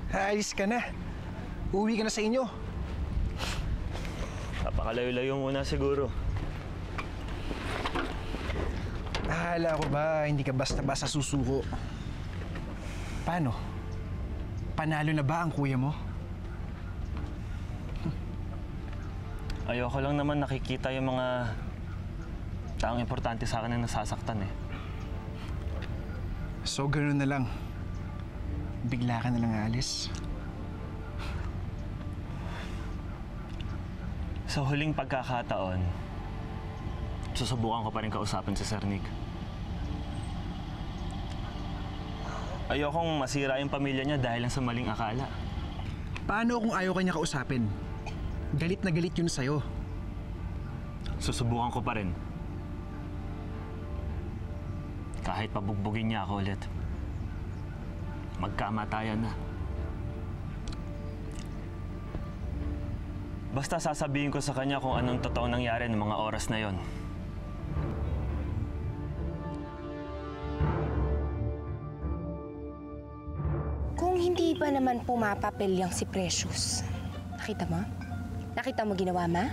Aalis ka na. Uwi ka na sa inyo. Napakalayo-layo muna siguro. Akala ko ba hindi ka basta-basta susuko? Paano? Panalo na ba ang kuya mo? Ayoko lang naman nakikita yung mga taong importante sa akin na nasasaktan eh. So, gano'n na lang. Bigla ka na lang aalis. Sa huling pagkakataon, susubukan ko pa rin kausapin si Sir Nick. Ayokong masira yung pamilya niya dahil lang sa maling akala. Paano kung ayaw ka niya kausapin? Galit na galit yun sa'yo. Susubukan ko pa rin. Kahit pabugbugin niya ako ulit. Magkamatayan na. Basta sasabihin ko sa kanya kung anong totoong nangyari ng mga oras na yon. Kung hindi ba naman pumapapel yang si Precious? Nakita mo? Nakita mo ginawa, ma?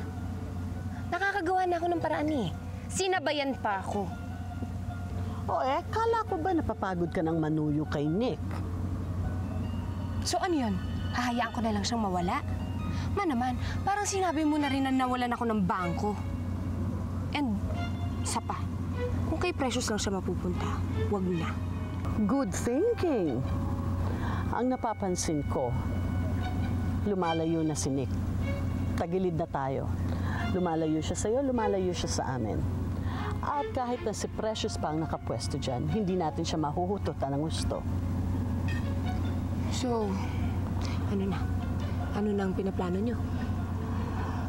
Nakakagawa na ako ng paraan eh. Sinabayan pa ako. Kala ko ba napapagod ka ng manuyo kay Nick? So ano yun? Hahayaan ko na lang siyang mawala? Ma naman, parang sinabi mo na rin na nawalan ako ng bangko. And isa pa, kung kay Precious lang siya mapupunta, wag na. Good thinking. Ang napapansin ko, lumalayo na si Nick. Tagilid na tayo. Lumalayo siya sa'yo, lumalayo siya sa amin. At kahit na si Precious pa ang nakapwesto dyan, hindi natin siya mahuhututan ng gusto. So, ano na? Ano na ang pinaplano niyo?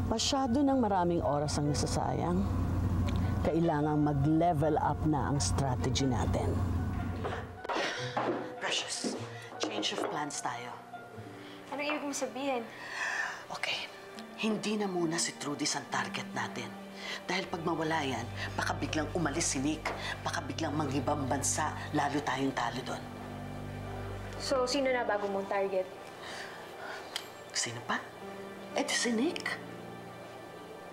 Masyado ng maraming oras ang nasasayang. Kailangang mag-level up na ang strategy natin. Precious, change of plans tayo. Anong ibig mong sabihin? Okay, hindi na muna si Trudy ang target natin. Dahil pag mawala yan, baka biglang umalis si Nick, baka biglang manghibang bansa, lalo tayong talo doon. So, sino na bago mong target? Sino pa? Di si Nick.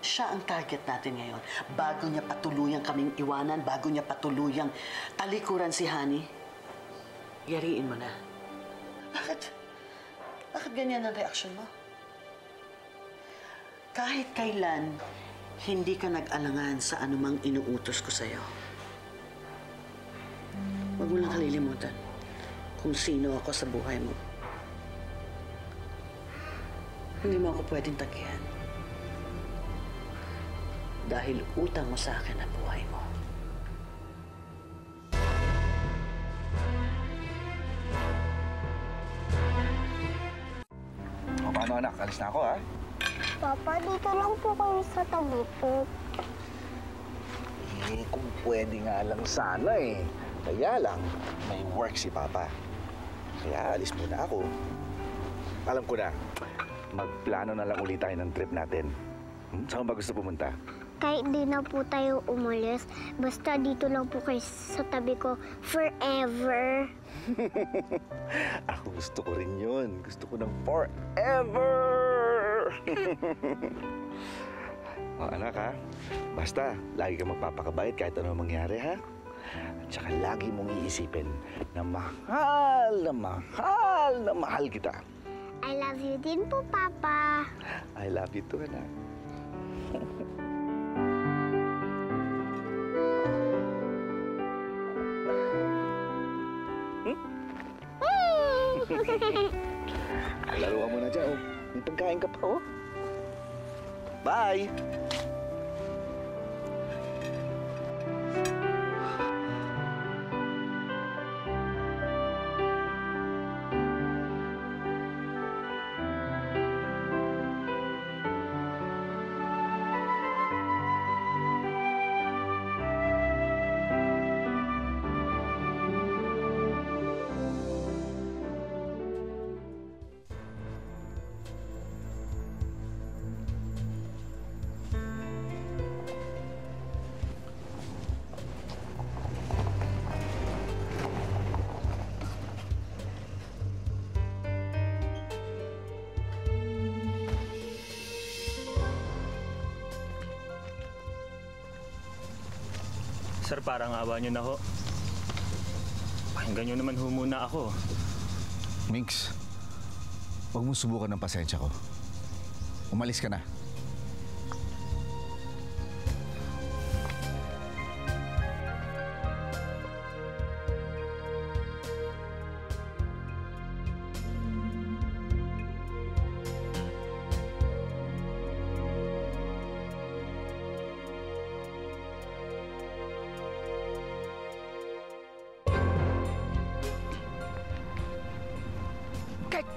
Siya ang target natin ngayon. Bago niya patuluyang kaming iwanan, bago niya patuluyang talikuran si Honey, yariin mo na. Bakit? Bakit ganyan ang reaksyon mo? Kahit kailan, hindi ka nag-alangan sa anumang inuutos ko sa'yo. Huwag mo lang kalilimutan kung sino ako sa buhay mo. Hindi mo ako pwedeng tagyan. Dahil utang mo sa akin ang buhay mo. O, paano anak? Alis na ako, ha? Papa, dito lang po kayo sa tabi ko. Kung pwede nga lang sana eh. Kaya lang, may work si Papa. Kaya alis muna ako. Alam ko na, magplano na lang ulit tayo ng trip natin. Saan ba gusto pumunta? Kahit di na po tayo umalis, basta dito lang po kayo sa tabi ko forever. Ako gusto ko rin yun. Gusto ko ng forever! O anak ha, basta lagi ka magpapakabait kahit ano mangyari ha. At saka lagi mong iisipin na mahal na mahal na mahal kita. I love you din po, Papa. I love you too, anak. Laro ka muna dyan, oh. May pagkain ka pa, oh. Bye! Sir, parang awa niyo na ho. Pakinggan niyo naman ho muna ako. Migs, huwag mong subukan ng pasensya ko. Umalis ka na.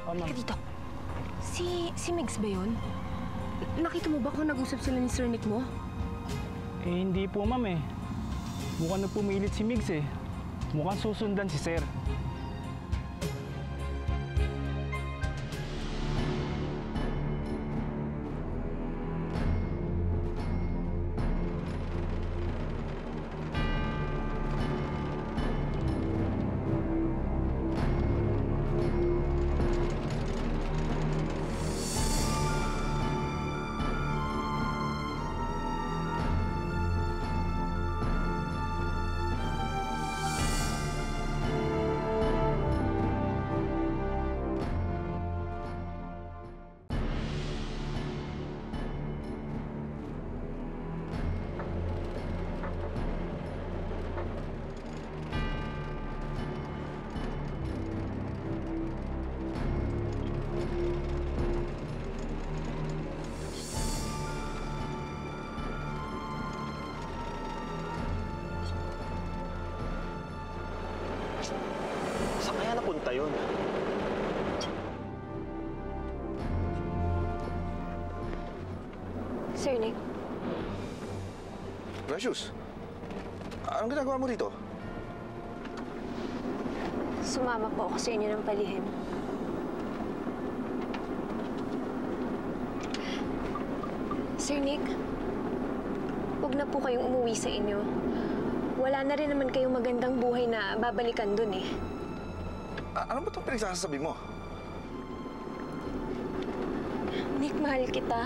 Halika dito. Si Migs ba yun? Nakita mo ba kung nag-usap sila ni Sir Nick mo? Eh, hindi po, ma'am eh. Mukhang nagpumilit si Migs eh. Mukhang susundan si Sir. Saan kaya napunta yun? Sir Nick, Precious, anong ginagawa mo dito? sumama po ako sa inyo ng palihim. Sir Nick, huwag na po kayong umuwi sa inyo. Wala na rin naman kayong magandang buhay na babalikan dun eh. Ano ba itong pinagsasabi mo? Nick, mahal kita.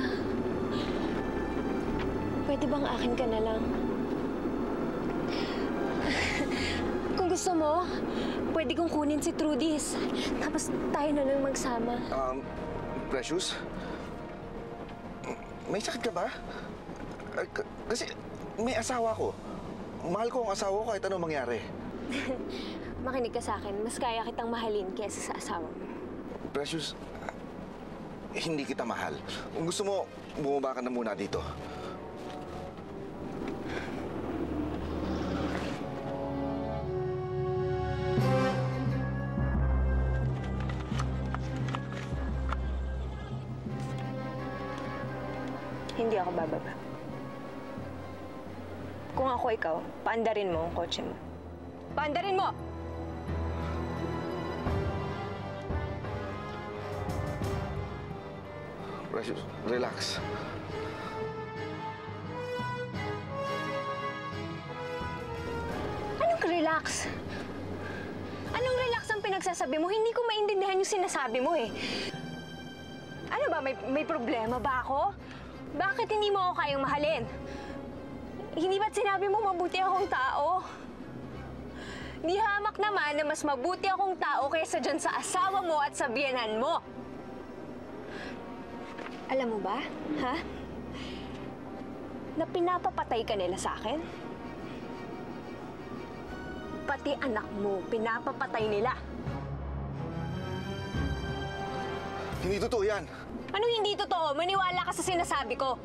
Pwede bang akin ka na lang? Kung gusto mo, pwede kong kunin si Trudis. Tapos tayo na lang magsama. Precious? May sakit ka ba? Kasi may asawa ko. Mahal ko ang asawa ko kahit anong mangyari. Makinig ka sa akin. Mas kaya kitang mahalin kaysa sa asawa mo. Precious, hindi kita mahal. Kung gusto mo, bumaba ka na muna dito. Hindi ako bababa. Kung ako ikaw, paandarin mo ang kotse mo. Paandarin mo! Precious, relax. Anong relax? Anong relax ang pinagsasabi mo? Hindi ko maintindihan yung sinasabi mo eh. Ano ba? May problema ba ako? Bakit hindi mo ako kayang mahalin? Hindi ba't sinabi mo mabuti akong tao? Di hamak naman na mas mabuti akong tao kaysa dyan sa asawa mo at sa biyenan mo. Alam mo ba, ha? Na pinapapatay ka nila sa akin? Pati anak mo, pinapapatay nila. Hindi totoo yan. Anong hindi totoo? Maniwala ka sa sinasabi ko.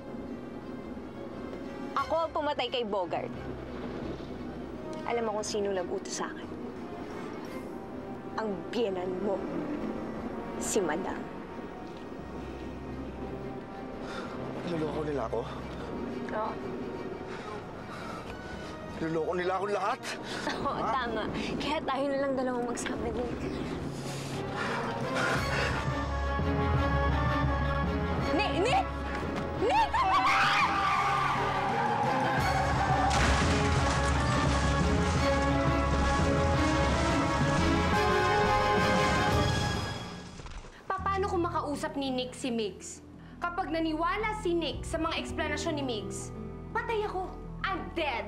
Ako ang pumatay kay Bogart. Alam mo kung sino nag-utos sa akin. Ang biyenan mo, si Madam. Niloloko nila ako? Oo. Niloloko nila akong lahat? Oo, tama. Kaya tayo na lang dalawang magsama din. Nick! Nick! Nick! Tama na! Paano kung makausap ni Nick si Migs? Kapag naniwala si Nick sa mga eksplanasyon ni Migs, patay ako. I'm dead.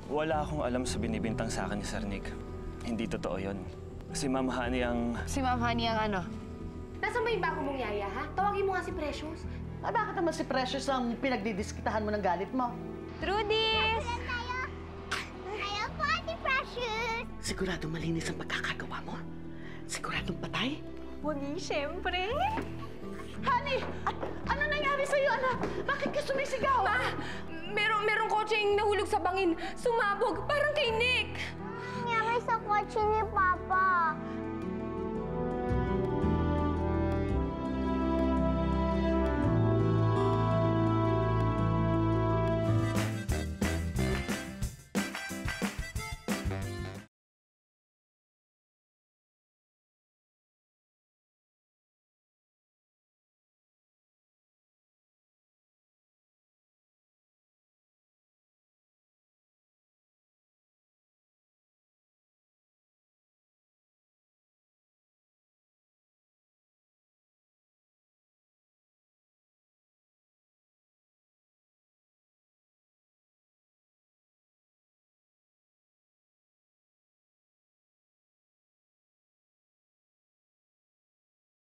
Wala akong alam sa binibintang sa akin ni Sir Nick. Hindi totoo yon. Si Ma'am Honey ang... Si Ma'am Honey ang ano? Nasaan ba yung bago mong yaya, ha? Tawagin mo nga si Precious. Ah, bakit naman si Precious ang pinagdidiskitahan mo ng galit mo? Trudis! Ayaw po, Ate Precious! Siguradong malinis ang pagkakagawa mo? Siguradong patay? Wagi, siyempre. Honey! Ano nangyari sa'yo, anak? Bakit ka sumisigaw? Ma! Merong kotseng nahulog sa bangin. Sumabog, parang kay Nick. Nangyari sa kotse ni Papa.